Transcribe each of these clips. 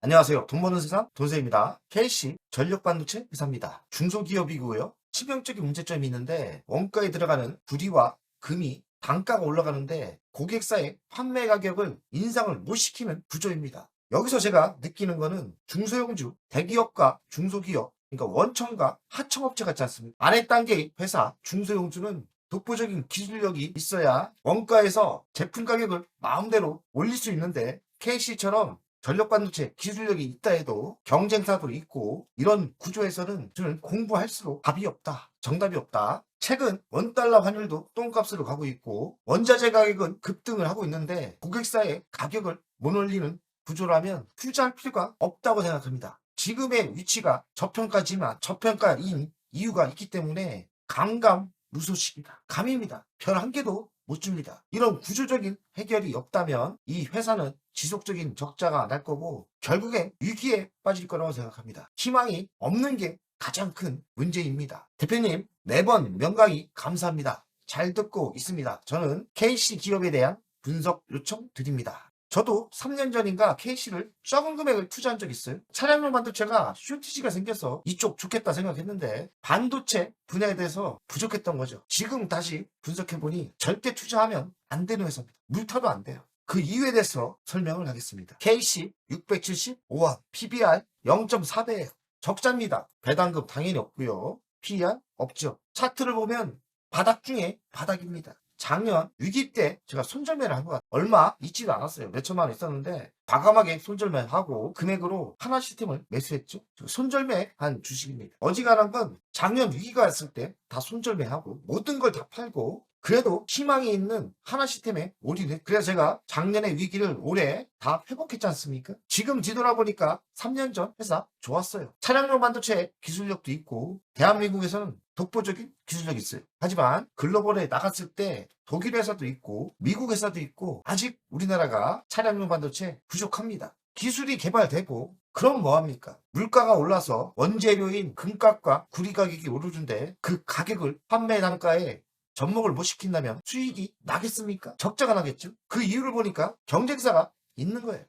안녕하세요. 돈 버는 세상 돈세입니다. KC 전력반도체 회사입니다. 중소기업이고요. 치명적인 문제점이 있는데 원가에 들어가는 구리와 금이 단가가 올라가는데 고객사의 판매 가격을 인상을 못 시키는 구조입니다. 여기서 제가 느끼는 거는 중소형주, 대기업과 중소기업, 그러니까 원청과 하청업체 같지 않습니까? 아래 단계의 회사, 중소형주는 독보적인 기술력이 있어야 원가에서 제품 가격을 마음대로 올릴 수 있는데 KC처럼 전력반도체 기술력이 있다 해도 경쟁사도 있고 이런 구조에서는 저는 공부할수록 답이 없다. 정답이 없다. 최근 원달러 환율도 똥값으로 가고 있고 원자재 가격은 급등을 하고 있는데 고객사의 가격을 못 올리는 구조라면 투자할 필요가 없다고 생각합니다. 지금의 위치가 저평가지만 저평가인 이유가 있기 때문에 감감무소식이다. 감입니다. 별 한 개도 못 줍니다. 이런 구조적인 해결이 없다면 이 회사는 지속적인 적자가 날 거고 결국엔 위기에 빠질 거라고 생각합니다. 희망이 없는 게 가장 큰 문제입니다. 대표님, 매번 명강의 감사합니다. 잘 듣고 있습니다. 저는 KC 기업에 대한 분석 요청 드립니다. 저도 3년 전인가 KC를 적은 금액을 투자한 적이 있어요. 차량용 반도체가 쇼티지가 생겨서 이쪽 좋겠다 생각했는데 반도체 분야에 대해서 부족했던 거죠. 지금 다시 분석해보니 절대 투자하면 안 되는 회사입니다. 물타도 안 돼요. 그 이유에 대해서 설명을 하겠습니다. KC 675원, PBR 0.4배예요. 적자입니다. 배당금 당연히 없고요. PER 없죠. 차트를 보면 바닥 중에 바닥입니다. 작년 위기 때 제가 손절매를 한 것 같아요. 얼마 있지도 않았어요. 몇 천만 원 있었는데 과감하게 손절매하고 금액으로 하나 시스템을 매수했죠. 손절매한 주식입니다. 어지간한 건 작년 위기가 왔을 때 다 손절매하고 모든 걸 다 팔고 그래도 희망이 있는 하나 시스템에 올인해. 그래서 제가 작년의 위기를 올해 다 회복했지 않습니까? 지금 뒤돌아보니까 3년 전 회사 좋았어요. 차량용 반도체 기술력도 있고 대한민국에서는 독보적인 기술력이 있어요. 하지만 글로벌에 나갔을 때 독일 회사도 있고 미국 회사도 있고 아직 우리나라가 차량용 반도체 부족합니다. 기술이 개발되고 그럼 뭐합니까? 물가가 올라서 원재료인 금값과 구리 가격이 오르는데 그 가격을 판매 단가에 접목을 못 시킨다면 수익이 나겠습니까? 적자가 나겠죠. 그 이유를 보니까 경쟁사가 있는 거예요.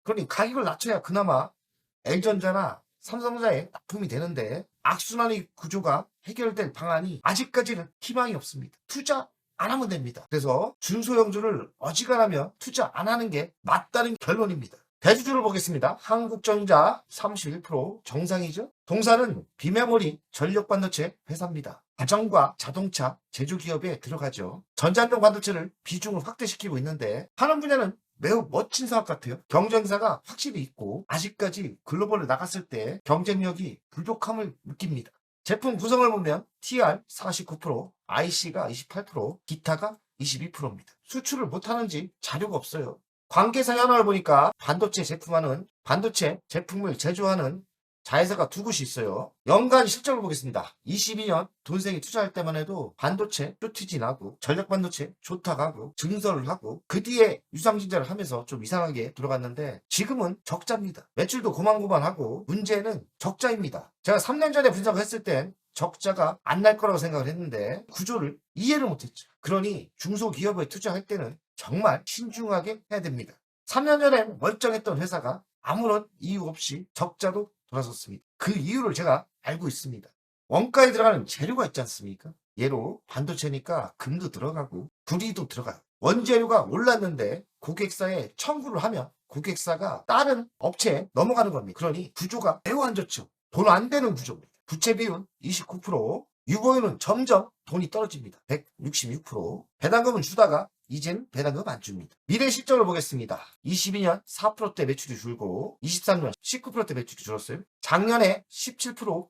그러니 가격을 낮춰야 그나마 L전자나 삼성전자에 납품이 되는데 악순환의 구조가 해결될 방안이 아직까지는 희망이 없습니다. 투자 안 하면 됩니다. 그래서 중소형주를 어지간하면 투자 안 하는 게 맞다는 결론입니다. 대주주를 보겠습니다. 한국전자 31% 정상이죠. 동사는 비메모리 전력반도체 회사입니다. 가전과 자동차 제조기업에 들어가죠. 전자안경 반도체를 비중을 확대시키고 있는데 하는 분야는 매우 멋진 사업 같아요. 경쟁사가 확실히 있고 아직까지 글로벌에 나갔을 때 경쟁력이 부족함을 느낍니다. 제품 구성을 보면 TR 49%, IC가 28%, 기타가 22%입니다. 수출을 못하는지 자료가 없어요. 관계사 현황을 보니까 반도체 제품을 제조하는 자회사가 두 곳이 있어요. 연간 실적을 보겠습니다. 22년 돈생이 투자할 때만 해도 반도체 쇼티지 나고 전력 반도체 좋다 가고 증설을 하고 그 뒤에 유상증자를 하면서 좀 이상하게 들어갔는데 지금은 적자입니다. 매출도 고만고만하고 문제는 적자입니다. 제가 3년 전에 분석을 했을 땐 적자가 안 날 거라고 생각을 했는데 구조를 이해를 못했죠. 그러니 중소기업에 투자할 때는 정말 신중하게 해야 됩니다. 3년 전에 멀쩡했던 회사가 아무런 이유 없이 적자로 돌아섰습니다. 그 이유를 제가 알고 있습니다. 원가에 들어가는 재료가 있지 않습니까? 예로 반도체니까 금도 들어가고 구리도 들어가요. 원재료가 올랐는데 고객사에 청구를 하면 고객사가 다른 업체에 넘어가는 겁니다. 그러니 구조가 매우 안 좋죠. 돈 안 되는 구조입니다. 부채 비율 29%, 유보율은 점점 돈이 떨어집니다. 166%. 배당금은 주다가 이젠 배당금 안 줍니다. 미래 실적을 보겠습니다. 22년 4%대 매출이 줄고 23년 19%대 매출이 줄었어요. 작년에 17%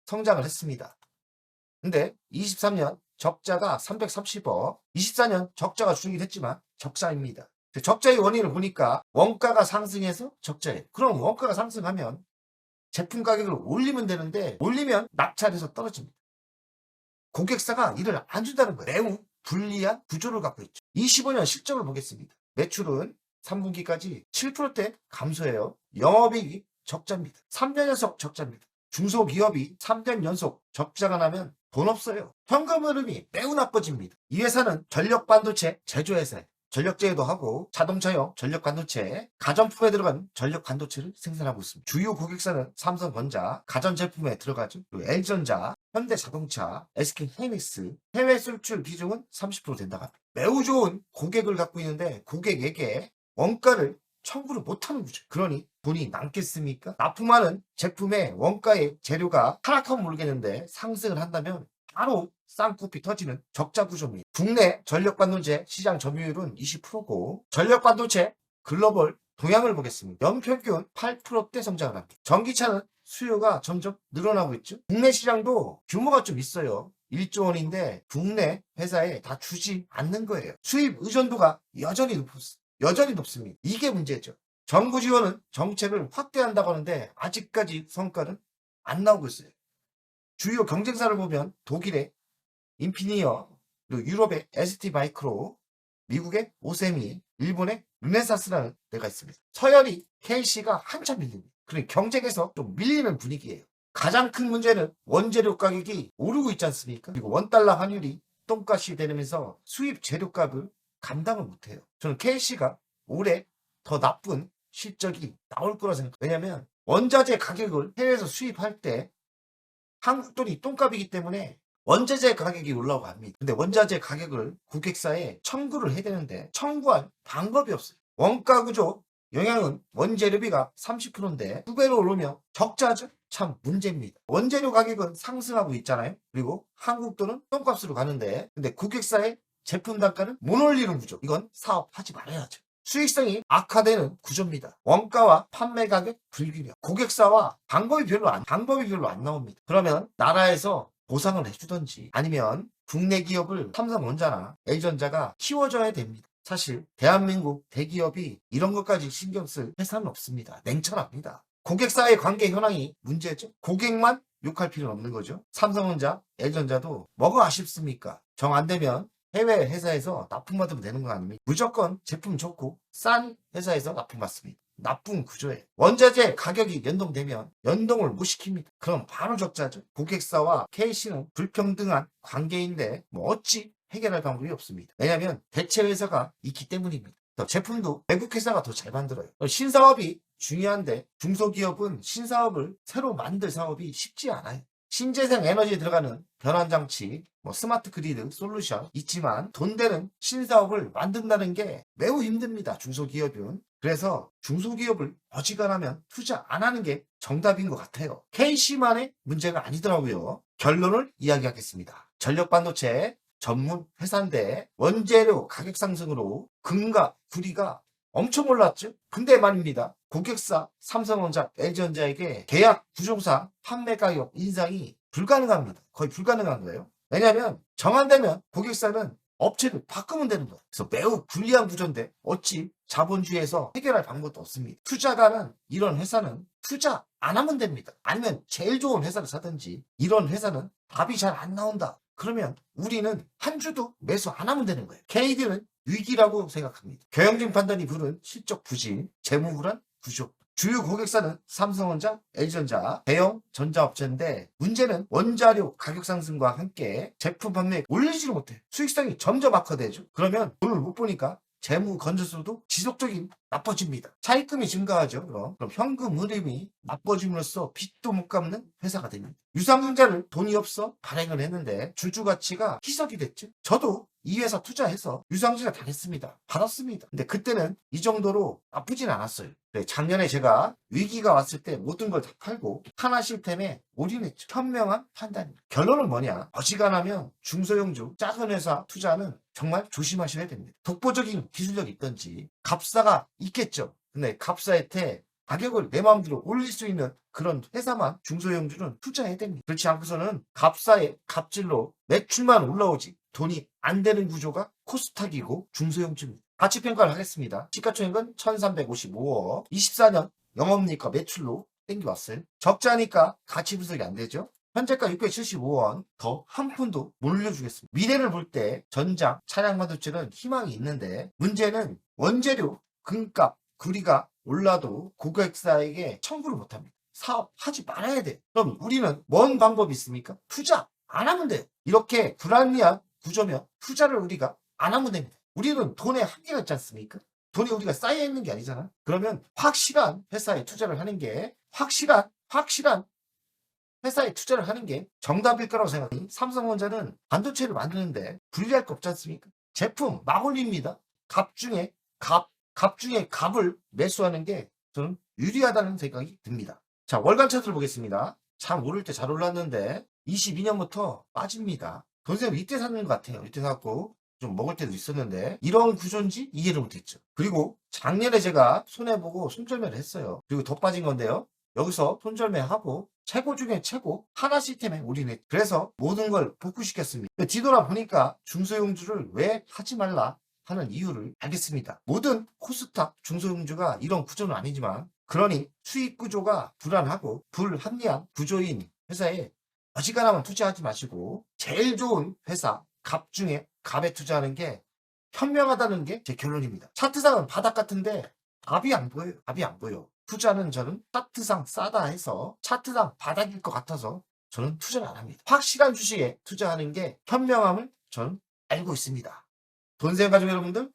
성장을 했습니다. 근데 23년 적자가 330억, 24년 적자가 줄긴 했지만 적자입니다. 적자의 원인을 보니까 원가가 상승해서 적자예요. 그럼 원가가 상승하면 제품 가격을 올리면 되는데 올리면 낙찰해서 떨어집니다. 고객사가 이를 안 준다는 거예요. 매우 불리한 구조를 갖고 있죠. 25년 실적을 보겠습니다. 매출은 3분기까지 7%대 감소해요. 영업이익이 적자입니다. 3년 연속 적자입니다. 중소기업이 3년 연속 적자가 나면 돈 없어요. 현금 흐름이 매우 나빠집니다. 이 회사는 전력 반도체 제조회사예요. 전력제어도 하고 자동차용 전력반도체, 가전품에 들어간 전력반도체를 생산하고 있습니다. 주요 고객사는 삼성전자, 가전제품에 들어가죠. 그리고 LG전자, 현대자동차, SK하이닉스, 해외 수출 비중은 30% 된다고 합니다. 매우 좋은 고객을 갖고 있는데 고객에게 원가를 청구를 못하는 구조. 그러니 돈이 남겠습니까? 납품하는 제품의 원가의 재료가 하락하면 모르겠는데 상승을 한다면 바로 쌍코피 터지는 적자 구조입니다. 국내 전력반도체 시장 점유율은 20%고 전력반도체 글로벌 동향을 보겠습니다. 연평균 8%대 성장을 합니다. 전기차는 수요가 점점 늘어나고 있죠. 국내 시장도 규모가 좀 있어요. 1조 원인데 국내 회사에 다 주지 않는 거예요. 수입 의존도가 여전히 높습니다. 이게 문제죠. 정부 지원은 정책을 확대한다고 하는데 아직까지 성과는 안 나오고 있어요. 주요 경쟁사를 보면 독일의 인피니어, 그리고 유럽의 ST마이크로, 미국의 오세미, 일본의 르네사스라는 데가 있습니다. 서열이 KC가 한참 밀립니다. 그러니 경쟁에서 좀 밀리는 분위기예요. 가장 큰 문제는 원재료 가격이 오르고 있지 않습니까? 그리고 원달러 환율이 똥값이 되면서 수입 재료값을 감당을 못해요. 저는 KC가 올해 더 나쁜 실적이 나올 거라 생각해요. 왜냐하면 원자재 가격을 해외에서 수입할 때 한국 돈이 똥값이기 때문에 원자재 가격이 올라가고 합니다. 근데 원자재 가격을 고객사에 청구를 해야 되는데 청구할 방법이 없어요. 원가 구조 영향은 원재료비가 30%인데 2배로 오르면 적자죠? 참 문제입니다. 원재료 가격은 상승하고 있잖아요. 그리고 한국 돈은 똥값으로 가는데 근데 고객사의 제품 단가는 못 올리는 구조. 이건 사업하지 말아야죠. 수익성이 악화되는 구조입니다. 원가와 판매 가격 불균형. 고객사와 방법이 별로 안 나옵니다. 그러면 나라에서 보상을 해주던지 아니면 국내 기업을 삼성전자나 LG전자가 키워줘야 됩니다. 사실 대한민국 대기업이 이런 것까지 신경 쓸 회사는 없습니다. 냉철합니다. 고객사의 관계 현황이 문제죠. 고객만 욕할 필요는 없는 거죠. 삼성전자, LG전자도 뭐가 아쉽습니까? 정 안 되면 해외 회사에서 납품받으면 되는 거 아닙니까? 무조건 제품 좋고 싼 회사에서 납품받습니다. 나쁜 구조예요. 원자재 가격이 연동되면 연동을 못 시킵니다. 그럼 바로 적자죠. 고객사와 KC는 불평등한 관계인데 어찌 해결할 방법이 없습니다. 왜냐하면 대체 회사가 있기 때문입니다. 제품도 외국 회사가 더 잘 만들어요. 신사업이 중요한데 중소기업은 신사업을 새로 만들 사업이 쉽지 않아요. 신재생 에너지에 들어가는 변환장치, 스마트 그리드 솔루션 있지만 돈 되는 신사업을 만든다는 게 매우 힘듭니다. 중소기업은. 그래서 중소기업을 어지간하면 투자 안 하는 게 정답인 것 같아요. KC만의 문제가 아니더라고요. 결론을 이야기하겠습니다. 전력반도체 전문 회사인데 원재료 가격 상승으로 금과 구리가 엄청 올랐죠. 근데 말입니다. 고객사 삼성전자, LG전자에게 계약 구조상 판매 가격 인상이 불가능합니다. 거의 불가능한 거예요. 왜냐하면 정한되면 고객사는 업체를 바꾸면 되는 거예요. 그래서 매우 불리한 구조인데 어찌 자본주의에서 해결할 방법도 없습니다. 투자가는 이런 회사는 투자 안 하면 됩니다. 아니면 제일 좋은 회사를 사든지 이런 회사는 답이 잘 안 나온다. 그러면 우리는 한 주도 매수 안 하면 되는 거예요. KD는 위기라고 생각합니다. 경영진 판단이 부른 실적 부진, 재무불안 구조. 주요 고객사는 삼성전자, LG전자, 대형 전자업체인데 문제는 원자료 가격 상승과 함께 제품 판매에 올리지를 못해. 수익성이 점점 악화되죠. 그러면 돈을 못 보니까 재무 건전성도 지속적인 나빠집니다. 차입금이 증가하죠. 그럼 현금 흐름이 나빠짐으로써 빚도 못 갚는 회사가 됩니다. 유상증자를 돈이 없어 발행을 했는데 주주 가치가 희석이 됐죠. 저도 이 회사 투자해서 유상증자 당했습니다. 받았습니다. 근데 그때는 이 정도로 나쁘진 않았어요. 작년에 제가 위기가 왔을 때 모든 걸 다 팔고 하나 시스템에 올인했죠. 현명한 판단입니다. 결론은 뭐냐? 어지간하면 중소형주 작은 회사 투자는 정말 조심하셔야 됩니다. 독보적인 기술력이 있든지 갑사가 있겠죠. 근데 갑사한테 가격을 내 마음대로 올릴 수 있는 그런 회사만 중소형주는 투자해야 됩니다. 그렇지 않고서는 갑사의 갑질로 매출만 올라오지 돈이 안 되는 구조가 코스닥이고 중소형주입니다. 가치평가를 하겠습니다. 시가총액은 1355억, 24년 영업이익과 매출로 땡겨왔어요. 적자니까 가치 분석이 안 되죠. 현재가 675원, 더 한 푼도 못 올려주겠습니다. 미래를 볼 때 전장, 차량 반도체는 희망이 있는데 문제는 원재료, 금값, 구리가 올라도 고객사에게 청구를 못합니다. 사업하지 말아야 돼. 그럼 우리는 뭔 방법이 있습니까? 투자 안 하면 돼요. 이렇게 불합리한 구조면 투자를 우리가 안 하면 됩니다. 우리는 돈에 한계가 있지 않습니까? 돈이 우리가 쌓여 있는 게 아니잖아. 그러면 확실한 회사에 투자를 하는 게 확실한 회사에 투자를 하는 게 정답일 거라고 생각해요. 삼성전자는 반도체를 만드는데 불리할 거 없지 않습니까? 제품 막 올립니다. 값 중에 값 중에 값을 매수하는 게 저는 유리하다는 생각이 듭니다. 자, 월간 차트를 보겠습니다. 참 오를 때 잘 올랐는데 22년부터 빠집니다. 돈세는 이때 사는 것 같아요. 이때 샀고 좀 먹을 때도 있었는데 이런 구조인지 이해를 못했죠. 그리고 작년에 제가 손해보고 손절매를 했어요. 그리고 더 빠진 건데요. 여기서 손절매하고 최고 중에 최고 하나 시스템에 올인했죠. 그래서 모든 걸 복구시켰습니다. 뒤돌아보니까 중소형주를 왜 하지 말라 하는 이유를 알겠습니다. 모든 코스닥 중소형주가 이런 구조는 아니지만 그러니 수익 구조가 불안하고 불합리한 구조인 회사에 어지간하면 투자하지 마시고 제일 좋은 회사 값 중에 값에 투자하는 게 현명하다는 게 제 결론입니다. 차트상은 바닥 같은데 답이 안 보여요. 답이 안 보여. 투자는 저는 차트상 싸다 해서 차트상 바닥일 것 같아서 저는 투자를 안 합니다. 확실한 주식에 투자하는 게 현명함을 저는 알고 있습니다. 돈세요 가족 여러분들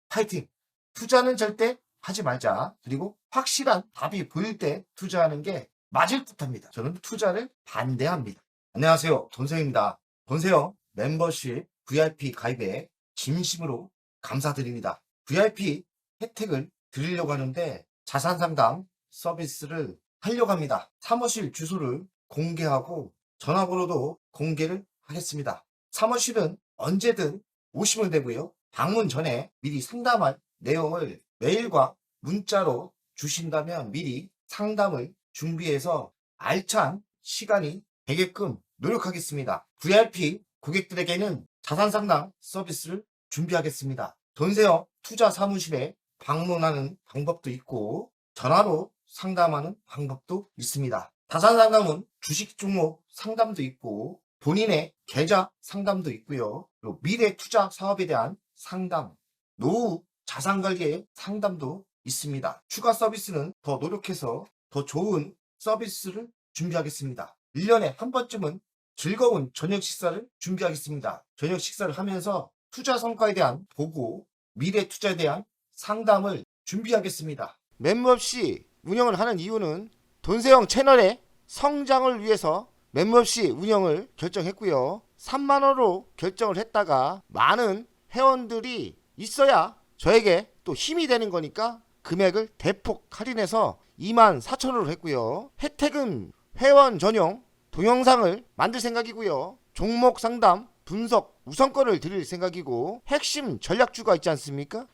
파이팅! 투자는 절대 하지 말자. 그리고 확실한 답이 보일 때 투자하는 게 맞을 듯합니다. 저는 투자를 반대합니다. 안녕하세요. 돈세요입니다. 돈세요 멤버십 VIP 가입에 진심으로 감사드립니다. VIP 혜택을 드리려고 하는데 자산상담 서비스를 하려고 합니다. 사무실 주소를 공개하고 전화번호도 공개를 하겠습니다. 사무실은 언제든 오시면 되고요. 방문 전에 미리 상담할 내용을 메일과 문자로 주신다면 미리 상담을 준비해서 알찬 시간이 되게끔 노력하겠습니다. VIP 고객들에게는 자산상담 서비스를 준비하겠습니다. 돈세요 투자 사무실에 방문하는 방법도 있고 전화로 상담하는 방법도 있습니다. 자산상담은 주식 종목 상담도 있고 본인의 계좌 상담도 있고요. 그리고 미래 투자 사업에 대한 상담, 노후 자산관리의 상담도 있습니다. 추가 서비스는 더 노력해서 더 좋은 서비스를 준비하겠습니다. 1년에 한 번쯤은 즐거운 저녁 식사를 준비하겠습니다. 저녁 식사를 하면서 투자 성과에 대한 보고, 미래 투자에 대한 상담을 준비하겠습니다. 멤버십 운영을 하는 이유는 돈세영 채널의 성장을 위해서 멤버십 운영을 결정했고요. 3만원으로 결정을 했다가 많은 회원들이 있어야 저에게 또 힘이 되는 거니까 금액을 대폭 할인해서 24,000원으로 했고요. 혜택은 회원 전용 동영상을 만들 생각이고요. 종목 상담, 분석, 우선권을 드릴 생각이고 핵심 전략주가 있지 않습니까?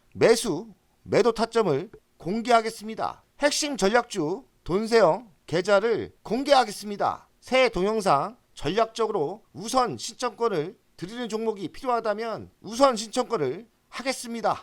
매도 타점을 공개하겠습니다. 핵심 전략주 돈세영 계좌를 공개하겠습니다. 새 동영상 전략적으로 우선 신청권을 드리는 종목이 필요하다면 우선 신청권을 하겠습니다.